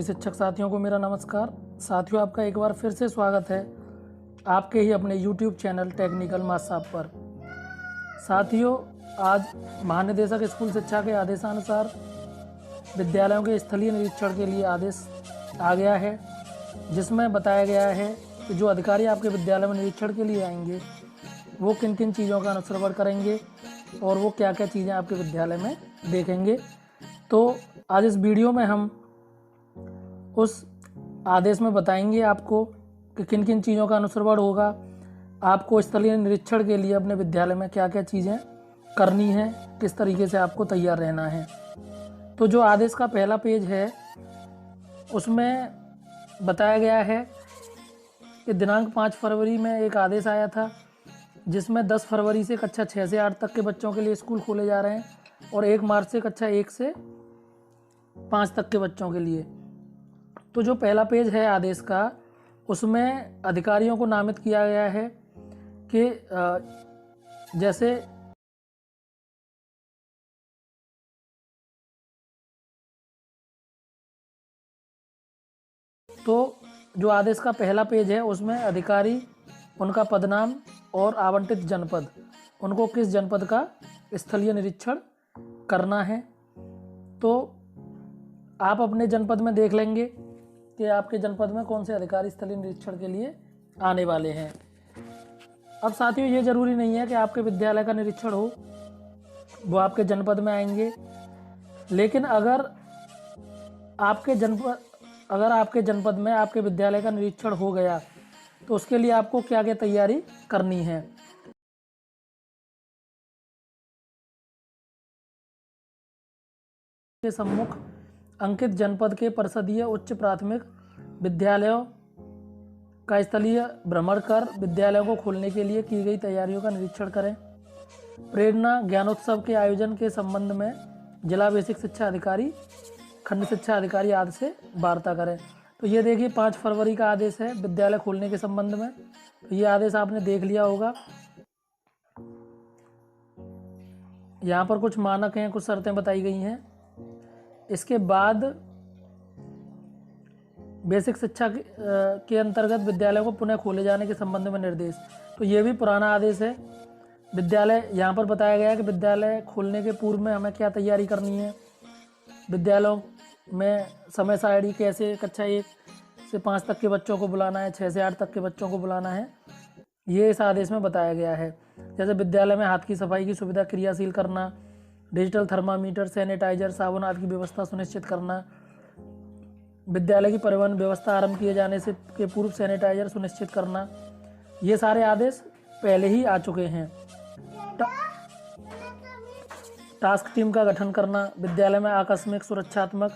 सभी शिक्षक साथियों को मेरा नमस्कार। साथियों, आपका एक बार फिर से स्वागत है आपके ही अपने YouTube चैनल टेक्निकल माथ साहब पर। साथियों, आज महानिदेशक स्कूल शिक्षा के आदेशानुसार विद्यालयों के स्थलीय निरीक्षण के लिए आदेश आ गया है, जिसमें बताया गया है कि जो अधिकारी आपके विद्यालय में निरीक्षण के लिए आएंगे वो किन किन चीज़ों का अनुश्रवण करेंगे और वो क्या क्या चीज़ें आपके विद्यालय में देखेंगे। तो आज इस वीडियो में हम उस आदेश में बताएंगे आपको कि किन किन चीज़ों का अनुश्रवण होगा, आपको स्थलीय निरीक्षण के लिए अपने विद्यालय में क्या क्या चीज़ें करनी हैं, किस तरीके से आपको तैयार रहना है। तो जो आदेश का पहला पेज है उसमें बताया गया है कि दिनांक 5 फरवरी में एक आदेश आया था, जिसमें 10 फरवरी से कक्षा 6 से 8 तक के बच्चों के लिए स्कूल खोले जा रहे हैं और 1 मार्च से कक्षा 1 से 5 तक के बच्चों के लिए। तो जो पहला पेज है आदेश का, उसमें अधिकारियों को नामित किया गया है कि जैसे तो जो आदेश का पहला पेज है उसमें अधिकारी, उनका पदनाम और आवंटित जनपद, उनको किस जनपद का स्थलीय निरीक्षण करना है। तो आप अपने जनपद में देख लेंगे कि आपके जनपद में कौन से अधिकारी स्थलीय निरीक्षण के लिए आने वाले हैं। अब साथियों, ये ज़रूरी नहीं है कि आपके विद्यालय का निरीक्षण हो, वो आपके जनपद में आएंगे, लेकिन अगर आपके जनपद में आपके विद्यालय का निरीक्षण हो गया तो उसके लिए आपको क्या क्या तैयारी करनी है। के सम्मुख अंकित जनपद के परिषदीय उच्च प्राथमिक विद्यालयों का स्थलीय भ्रमण कर विद्यालयों को खोलने के लिए की गई तैयारियों का निरीक्षण करें। प्रेरणा ज्ञानोत्सव के आयोजन के संबंध में जिला बेसिक शिक्षा अधिकारी, खंड शिक्षा अधिकारी आदि से वार्ता करें। तो ये देखिए 5 फरवरी का आदेश है विद्यालय खोलने के संबंध में। तो ये आदेश आपने देख लिया होगा। यहाँ पर कुछ मानक हैं, कुछ शर्तें बताई गई हैं। इसके बाद बेसिक शिक्षा के अंतर्गत विद्यालय को पुनः खोले जाने के संबंध में निर्देश। तो ये भी पुराना आदेश है। विद्यालय, यहाँ पर बताया गया है कि विद्यालय खोलने के पूर्व में हमें क्या तैयारी करनी है, विद्यालयों में समय सारणी कैसे, कक्षा 1 से 5 तक के बच्चों को बुलाना है, 6 से 8 तक के बच्चों को बुलाना है, ये इस आदेश में बताया गया है। जैसे विद्यालय में हाथ की सफाई की सुविधा क्रियाशील करना, डिजिटल थर्मामीटर, सैनिटाइजर, साबुन आदि की व्यवस्था सुनिश्चित करना, विद्यालय की परिवहन व्यवस्था आरंभ किए जाने से के पूर्व सैनिटाइजर सुनिश्चित करना, ये सारे आदेश पहले ही आ चुके हैं। टास्क टीम का गठन करना, विद्यालय में आकस्मिक सुरक्षात्मक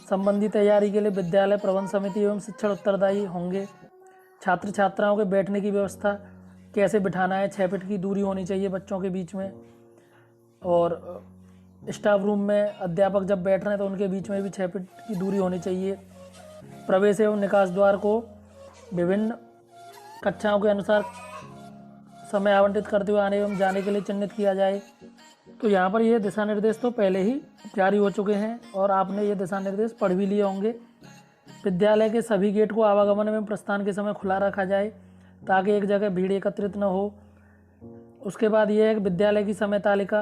संबंधी तैयारी के लिए विद्यालय प्रबंध समिति एवं शिक्षण उत्तरदायी होंगे। छात्र छात्राओं के बैठने की व्यवस्था कैसे बिठाना है, 6 फीट की दूरी होनी चाहिए बच्चों के बीच में, और स्टाफ रूम में अध्यापक जब बैठ रहे हैं तो उनके बीच में भी 6 फीट की दूरी होनी चाहिए। प्रवेश एवं निकास द्वार को विभिन्न कक्षाओं के अनुसार समय आवंटित करते हुए आने एवं जाने के लिए चिन्हित किया जाए। तो यहाँ पर ये दिशा निर्देश तो पहले ही जारी हो चुके हैं और आपने ये दिशा निर्देश पढ़ भी लिए होंगे। विद्यालय के सभी गेट को आवागमन एवं प्रस्थान के समय खुला रखा जाए ताकि एक जगह भीड़ एकत्रित न हो। उसके बाद ये है कि विद्यालय की समय तालिका,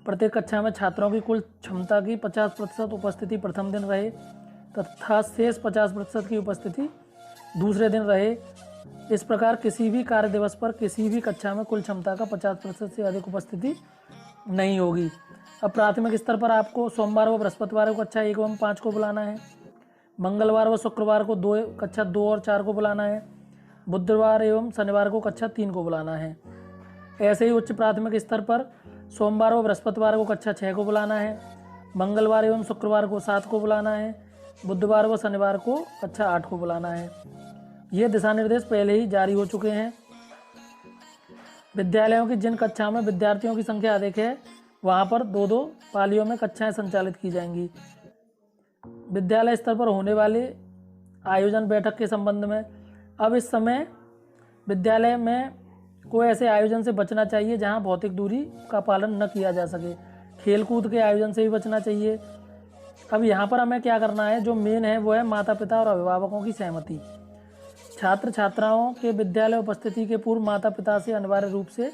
प्रत्येक कक्षा में छात्रों की कुल क्षमता की 50% उपस्थिति प्रथम दिन रहे तथा शेष 50% की उपस्थिति दूसरे दिन रहे। इस प्रकार किसी भी कार्य दिवस पर किसी भी कक्षा में कुल क्षमता का 50% से अधिक उपस्थिति नहीं होगी। अब प्राथमिक स्तर पर आपको सोमवार व बृहस्पतिवार को कक्षा 1 एवं 5 को बुलाना है, मंगलवार व शुक्रवार को कक्षा 2 और 4 को बुलाना है, बुधवार एवं शनिवार को कक्षा 3 को बुलाना है। ऐसे ही उच्च प्राथमिक स्तर पर सोमवार व बृहस्पतिवार को कक्षा 6 को बुलाना है, मंगलवार एवं शुक्रवार को 7 को बुलाना है, बुधवार व शनिवार को कक्षा 8 को बुलाना है। ये दिशा निर्देश पहले ही जारी हो चुके हैं। विद्यालयों की जिन कक्षाओं में विद्यार्थियों की संख्या अधिक है वहाँ पर 2-2 पालियों में कक्षाएं संचालित की जाएंगी। विद्यालय स्तर पर होने वाले आयोजन बैठक के संबंध में, अब इस समय विद्यालय में कोई ऐसे आयोजन से बचना चाहिए जहां भौतिक दूरी का पालन न किया जा सके। खेलकूद के आयोजन से भी बचना चाहिए, अब यहाँ पर हमें क्या करना है, जो मेन है वो है माता पिता और अभिभावकों की सहमति। छात्र छात्राओं के विद्यालय उपस्थिति के पूर्व माता पिता से अनिवार्य रूप से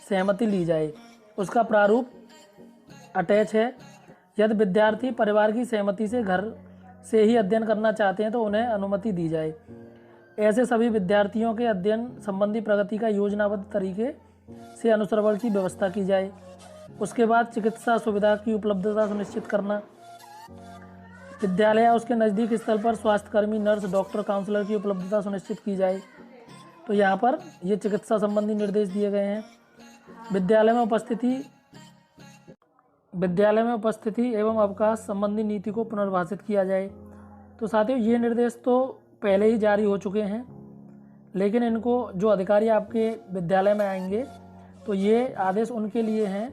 सहमति ली जाए। उसका प्रारूप अटैच है। यदि विद्यार्थी परिवार की सहमति से घर से ही अध्ययन करना चाहते हैं तो उन्हें अनुमति दी जाए। ऐसे सभी विद्यार्थियों के अध्ययन संबंधी प्रगति का योजनाबद्ध तरीके से अनुश्रवण की व्यवस्था की जाए। उसके बाद चिकित्सा सुविधा की उपलब्धता सुनिश्चित करना। विद्यालय या उसके नज़दीक स्थल पर स्वास्थ्यकर्मी, नर्स, डॉक्टर, काउंसलर की उपलब्धता सुनिश्चित की जाए। तो यहाँ पर ये चिकित्सा संबंधी निर्देश दिए गए हैं। विद्यालय में उपस्थिति एवं अवकाश संबंधी नीति को पुनर्भाषित किया जाए। तो साथियों, ये निर्देश तो पहले ही जारी हो चुके हैं, लेकिन इनको जो अधिकारी आपके विद्यालय में आएंगे तो ये आदेश उनके लिए हैं,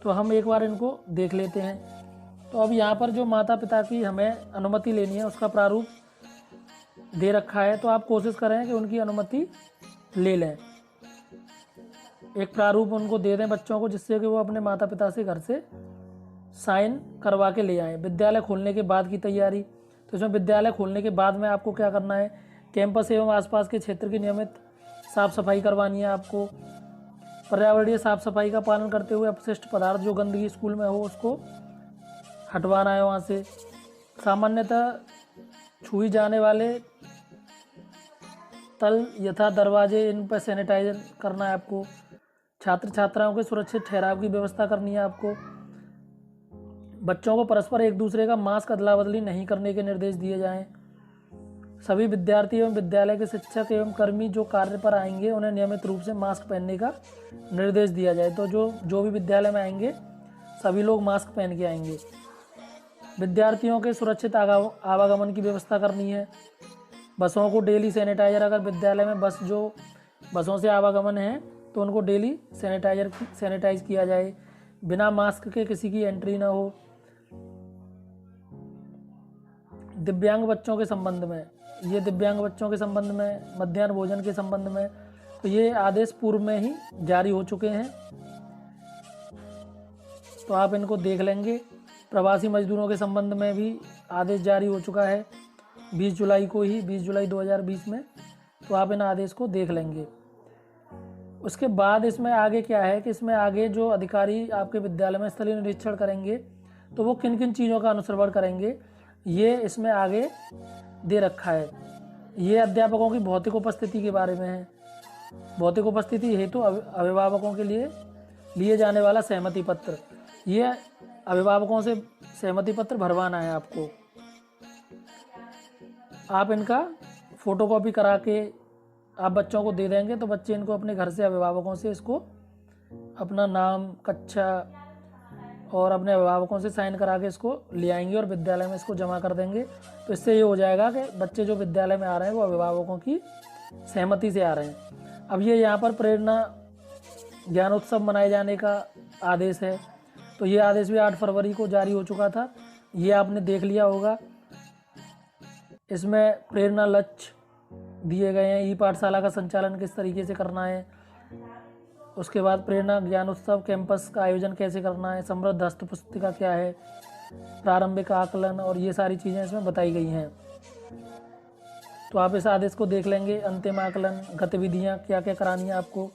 तो हम एक बार इनको देख लेते हैं। तो अब यहाँ पर जो माता पिता की हमें अनुमति लेनी है उसका प्रारूप दे रखा है, तो आप कोशिश करें कि उनकी अनुमति ले लें। एक प्रारूप उनको दे दें बच्चों को, जिससे कि वो अपने माता पिता से घर से साइन करवा के ले आएँ। विद्यालय खोलने के बाद की तैयारी, तो इसमें विद्यालय खोलने के बाद में आपको क्या करना है, कैंपस एवं आसपास के क्षेत्र की नियमित साफ सफाई करवानी है आपको। पर्यावरणीय साफ सफाई का पालन करते हुए अपशिष्ट पदार्थ जो गंदगी स्कूल में हो उसको हटवाना है वहाँ से। सामान्यतः छुई जाने वाले तल यथा दरवाजे, इन पर सैनिटाइजर करना है आपको। छात्र छात्राओं के सुरक्षित ठहराव की व्यवस्था करनी है आपको। बच्चों को परस्पर एक दूसरे का मास्क अदला बदली नहीं करने के निर्देश दिए जाएं। सभी विद्यार्थी एवं विद्यालय के शिक्षक एवं कर्मी जो कार्य पर आएंगे उन्हें नियमित रूप से मास्क पहनने का निर्देश दिया जाए। तो जो भी विद्यालय में आएंगे सभी लोग मास्क पहन के आएंगे। विद्यार्थियों के सुरक्षित आवागमन की व्यवस्था करनी है। बसों को डेली सैनिटाइजर, अगर विद्यालय में बसों से आवागमन है तो उनको डेली सैनिटाइज किया जाए। बिना मास्क के किसी की एंट्री ना हो। दिव्यांग बच्चों के संबंध में, मध्याह्न भोजन के संबंध में, तो ये आदेश पूर्व में ही जारी हो चुके हैं, तो आप इनको देख लेंगे। प्रवासी मजदूरों के संबंध में भी आदेश जारी हो चुका है 20 जुलाई 2020 में, तो आप इन आदेश को देख लेंगे। उसके बाद इसमें आगे क्या है कि इसमें आगे जो अधिकारी आपके विद्यालय में स्थलीय निरीक्षण करेंगे तो वो किन किन चीज़ों का अनुश्रवण करेंगे, ये इसमें आगे दे रखा है। ये अध्यापकों की भौतिक उपस्थिति के बारे में है। भौतिक उपस्थिति हेतु अभिभावकों के लिए जाने वाला सहमति पत्र, ये अभिभावकों से सहमति पत्र भरवाना है आपको। आप इनका फ़ोटोकॉपी करा के आप बच्चों को दे देंगे तो बच्चे इनको अपने घर से अभिभावकों से इसको अपना नाम, कक्षा और अपने अभिभावकों से साइन करा के इसको ले आएंगे और विद्यालय में इसको जमा कर देंगे। तो इससे ये हो जाएगा कि बच्चे जो विद्यालय में आ रहे हैं वो अभिभावकों की सहमति से आ रहे हैं। अब ये यहाँ पर प्रेरणा ज्ञानोत्सव मनाए जाने का आदेश है, तो ये आदेश भी 8 फरवरी को जारी हो चुका था, ये आपने देख लिया होगा। इसमें प्रेरणा लक्ष्य दिए गए हैं, ई पाठशाला का संचालन किस तरीके से करना है, उसके बाद प्रेरणा ज्ञानोत्सव कैंपस का आयोजन कैसे करना है, समृद्ध हस्त पुस्तिका क्या है, प्रारंभिक आकलन, और ये सारी चीज़ें इसमें बताई गई हैं। तो आप इस आदेश को देख लेंगे। अंतिम आकलन, गतिविधियाँ क्या क्या करानी है आपको,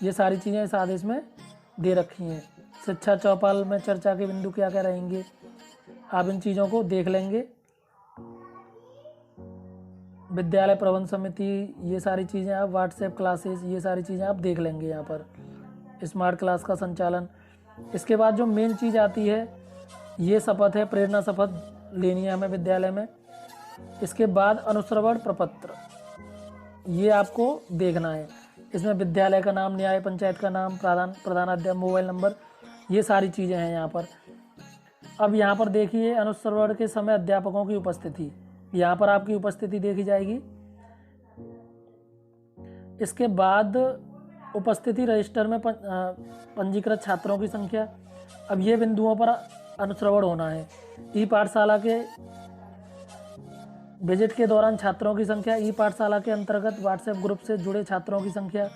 ये सारी चीज़ें इस आदेश में दे रखी हैं। शिक्षा चौपाल में चर्चा के बिंदु क्या क्या रहेंगे, आप इन चीज़ों को देख लेंगे। विद्यालय प्रबंध समिति, ये सारी चीज़ें आप, व्हाट्सएप क्लासेस, ये सारी चीज़ें आप देख लेंगे यहाँ पर। स्मार्ट क्लास का संचालन। इसके बाद जो मेन चीज़ आती है ये शपथ है, प्रेरणा शपथ लेनी है हमें विद्यालय में। इसके बाद अनुश्रवण प्रपत्र, ये आपको देखना है। इसमें विद्यालय का नाम, न्याय पंचायत का नाम, प्रधानाध्यापक, मोबाइल नंबर, ये सारी चीज़ें हैं यहाँ पर। अब यहाँ पर देखिए अनुश्रवण के समय अध्यापकों की उपस्थिति, यहाँ पर आपकी उपस्थिति देखी जाएगी। इसके बाद उपस्थिति रजिस्टर में पंजीकृत छात्रों की संख्या। अब ये बिंदुओं पर अनुश्रवण होना है। ई पाठशाला के विजिट के दौरान छात्रों की संख्या, ई पाठशाला के अंतर्गत व्हाट्सएप ग्रुप से जुड़े छात्रों की संख्या,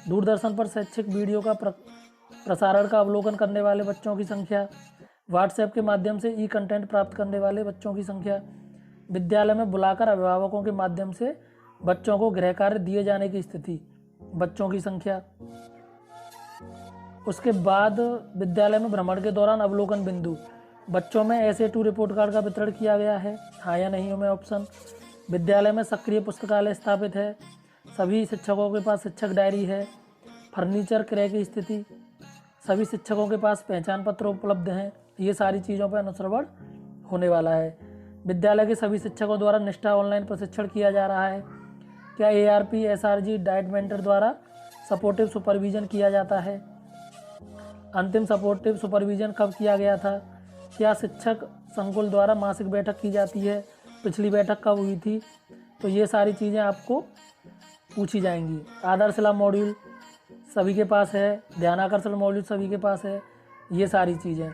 दूरदर्शन पर शैक्षिक वीडियो का प्रसारण का अवलोकन करने वाले बच्चों की संख्या, व्हाट्सएप के माध्यम से ई कंटेंट प्राप्त करने वाले बच्चों की संख्या, विद्यालय में बुलाकर अभिभावकों के माध्यम से बच्चों को गृह कार्य दिए जाने की स्थिति, बच्चों की संख्या। उसके बाद विद्यालय में भ्रमण के दौरान अवलोकन बिंदु, बच्चों में SA2 रिपोर्ट कार्ड का वितरण किया गया है, हाँ या नहीं में ऑप्शन। विद्यालय में सक्रिय पुस्तकालय स्थापित है, सभी शिक्षकों के पास शिक्षक डायरी है, फर्नीचर क्रय की स्थिति, सभी शिक्षकों के पास पहचान पत्र उपलब्ध हैं। ये सारी चीज़ों पर अनुश्रवण होने वाला है। विद्यालय के सभी शिक्षकों द्वारा निष्ठा ऑनलाइन प्रशिक्षण किया जा रहा है। क्या ARP SRG डाइट मेंटर द्वारा सपोर्टिव सुपरविजन किया जाता है? अंतिम सपोर्टिव सुपरविजन कब किया गया था? क्या शिक्षक संकुल द्वारा मासिक बैठक की जाती है? पिछली बैठक कब हुई थी? तो ये सारी चीज़ें आपको पूछी जाएंगी। आधारशिला मॉड्यूल सभी के पास है, ध्यानाकर्षण मॉड्यूल सभी के पास है, ये सारी चीज़ें।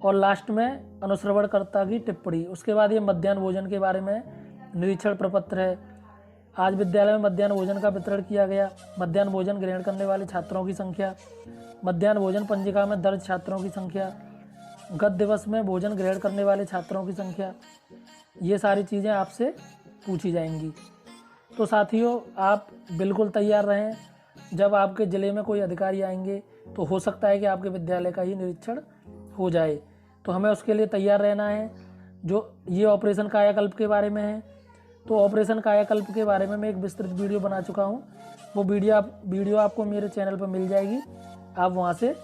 और लास्ट में अनुश्रवणकर्ता की टिप्पणी। उसके बाद ये मध्याह्न भोजन के बारे में निरीक्षण प्रपत्र है। आज विद्यालय में मध्याह्न भोजन का वितरण किया गया। मध्याह्न भोजन ग्रहण करने वाले छात्रों की संख्या, मध्याह्न भोजन पंजिका में दर्ज छात्रों की संख्या, गत दिवस में भोजन ग्रहण करने वाले छात्रों की संख्या, ये सारी चीज़ें आपसे पूछी जाएंगी। तो साथियों, आप बिल्कुल तैयार रहें। जब आपके ज़िले में कोई अधिकारी आएंगे तो हो सकता है कि आपके विद्यालय का ही निरीक्षण हो जाए, तो हमें उसके लिए तैयार रहना है। जो ये ऑपरेशन कायाकल्प के बारे में है, तो ऑपरेशन कायाकल्प के बारे में मैं एक विस्तृत वीडियो बना चुका हूँ। वो वीडियो आपको मेरे चैनल पर मिल जाएगी, आप वहाँ से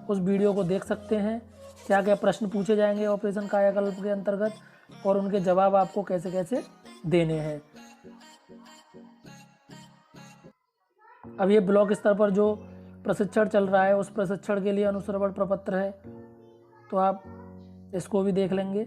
उस वीडियो को देख सकते हैं। क्या क्या प्रश्न पूछे जाएंगे ऑपरेशन कायाकल्प के अंतर्गत और उनके जवाब आपको कैसे कैसे देने हैं। अब ये ब्लॉक स्तर पर जो प्रशिक्षण चल रहा है, उस प्रशिक्षण के लिए अनुश्रवण प्रपत्र है, तो आप इसको भी देख लेंगे।